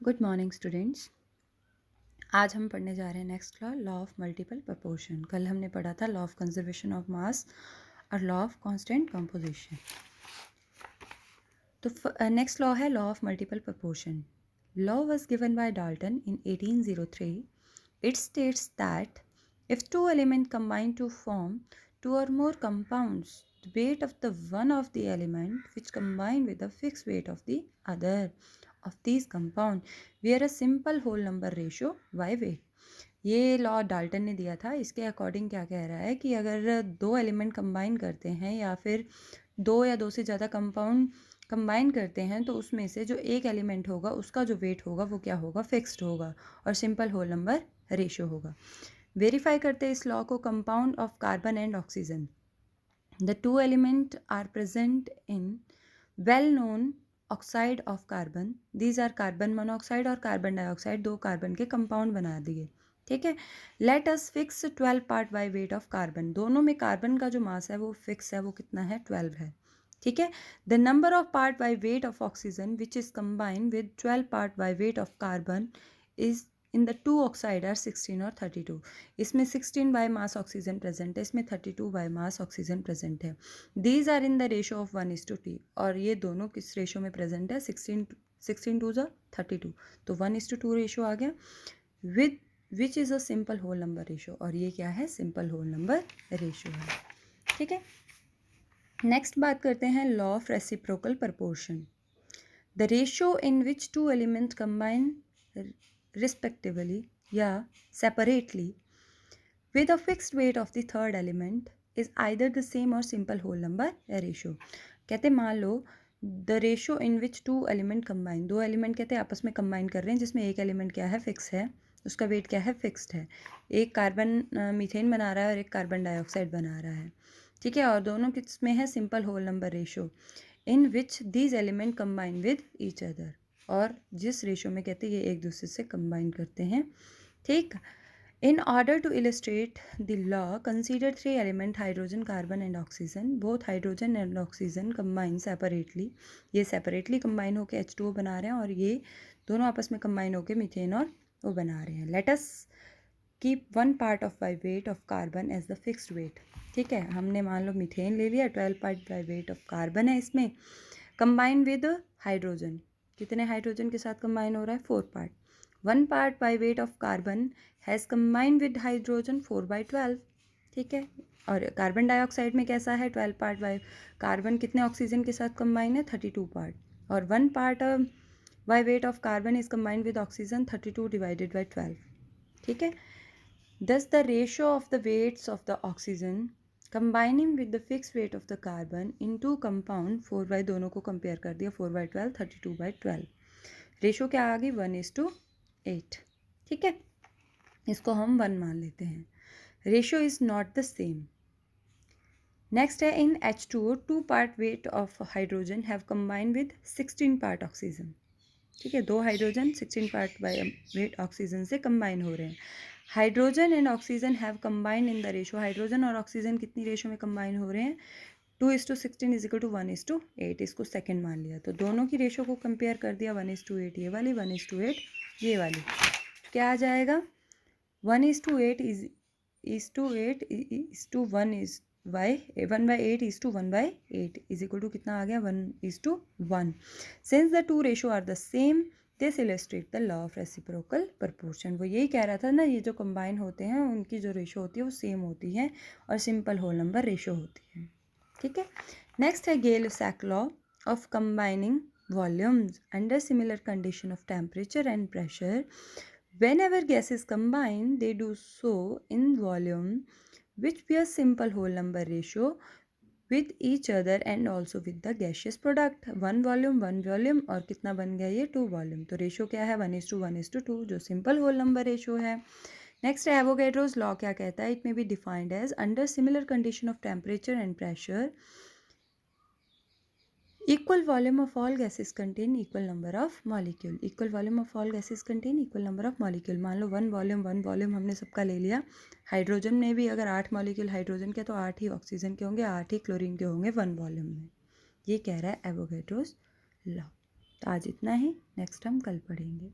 Good morning students. आज हम पढ़ने जा रहे हैं next law of multiple proportion. कल हमने पढ़ा था law of conservation of mass और लॉ ऑफ कांस्टेंट कंपोजिशन। तो नेक्स्ट लॉ है law of multiple proportion. Law was given by Dalton in 1803. It states that if two elements combine to form two or more compounds, the weight of the one of the element which combine with the fixed weight of the other of these compound where a simple whole number ratio by weight. ये law Dalton ने दिया था। इसके according क्या कह रहा है कि अगर दो एलिमेंट कंबाइन करते हैं या फिर दो या दो से ज़्यादा कंपाउंड कंबाइन करते हैं तो उसमें से जो एक एलिमेंट होगा उसका जो वेट होगा वो क्या होगा, फिक्स्ड होगा और सिंपल होल नंबर रेशियो होगा। वेरीफाई करते हैं इस लॉ को। Compound of carbon and oxygen, the two element are present in well known oxide of carbon, these are carbon monoxide और कार्बन डाइऑक्साइड, दो कार्बन के कंपाउंड बना दिए। ठीक है। Let us fix 12 part by weight of carbon. दोनों में carbon का जो मास है वो फिक्स है, वो कितना है, 12 है। ठीक है। The number of part by weight of oxygen which is combined with 12 part by weight of carbon is in the two oxide are 16 और 32। इसमें 16 बाय मास ऑक्सीजन प्रेजेंट है, इसमें 32 बाय मास ऑक्सीजन प्रेजेंट है। These are in the ratio of 1:2, और ये दोनों किस ratio में प्रेजेंट है, 16 टू ज़ा 32, तो 1:2 रेशो आ गया। With which is a simple whole number ratio, और ये क्या है, सिंपल होल नंबर रेशो है। ठीक है। नेक्स्ट बात करते हैं law of reciprocal proportion. The ratio in which two element combine respectively या separately with a fixed weight of the third element is either the same or simple whole number ratio. कहते मान लो the ratio in which two element combine, दो element कहते हैं आपस में combine कर रहे हैं जिसमें एक एलिमेंट क्या है, फिक्स है, उसका वेट क्या है, फिक्स्ड है। एक कार्बन मीथेन बना रहा है और एक कार्बन डाइऑक्साइड बना रहा है। ठीक है। और दोनों किस में है, simple whole number ratio in which these element combine with each other, और जिस रेशियो में कहते हैं ये एक दूसरे से कंबाइन करते हैं। ठीक। In order to illustrate the law, consider three elements hydrogen, carbon and oxygen. Both hydrogen and oxygen combine separately. ये separately combine होके H2O बना रहे हैं और ये दोनों आपस में combine होके मीथेन और वो बना रहे हैं। Let us keep one part of by weight of carbon as the fixed weight. ठीक है। हमने मान लो मीथेन ले लिया, 12 part by weight of carbon है इसमें, combine with हाइड्रोजन। कितने हाइड्रोजन के साथ combine हो रहा है, 4 part. 1 part by weight of carbon has combined with hydrogen 4/12। ठीक है। और कार्बन डाइऑक्साइड में कैसा है, 12 पार्ट बाय कार्बन कितने ऑक्सीजन के साथ कंबाइन है, 32 पार्ट, और 1 part by weight of carbon is combined with oxygen 32 divided by 12। ठीक है। Thus the ratio of the weights of the oxygen combining with the fix weight of the carbon in two compound 4/, दोनों को compare कर दिया, 4/12 32/12, ratio क्या आ गई, 1:8। ठीक है। इसको हम 1 मान लेते हैं। Ratio is not the same. Next है इन H2O 2 part weight of hydrogen have combine with 16 part oxygen. ठीक है। दो hydrogen 16 part by wait oxygen से कंबाइन हो रहे हैं। Hydrogen and oxygen have combine in the ratio, hydrogen और oxygen कितनी रेशियो में कंबाइन हो रहे हैं, 2:16 इज इक्वल टू 1:8। इसको सेकेंड मान लिया, तो दोनों की रेशियो को कंपेयर कर दिया, 1:8 ये वाली, 1:8 ये वाली। क्या आ जाएगा, 1:8 is to 8 is to 1 is by 1/8 is to 1/8 is equal to कितना आ गया, 1:1। Since the two ratio are the same, this illustrate the law of reciprocal proportion। वो यही कह रहा था ना, ये जो कंबाइन होते हैं उनकी जो रेशो होती है वो सेम होती है और सिंपल होल नंबर रेशो होती है। ठीक है। नेक्स्ट है Gay Lussac law of combining volumes under similar condition of temperature and pressure. Whenever gases combine, they do so in volume which be a simple whole number ratio with each other and also with the gaseous product। one volume और कितना बन गया ये, 2 volume, तो ratio क्या है, 1:1:2 जो simple whole number ratio है। नेक्स्ट है एवोगैड्रोस लॉ, क्या कहता है, it may be defined as under similar condition of temperature and pressure equal volume of all gases contain equal number of molecule। equal volume of all gases contain equal number of molecule। मान लो 1 volume हमने सबका ले लिया। Hydrogen में भी अगर 8 molecule hydrogen के तो 8 ही ऑक्सीजन के होंगे, 8 ही क्लोरीन के होंगे 1 वॉल्यूम में। ये कह रहा है एवोगैड्रोस लॉ। तो आज इतना ही, नेक्स्ट हम कल पढ़ेंगे।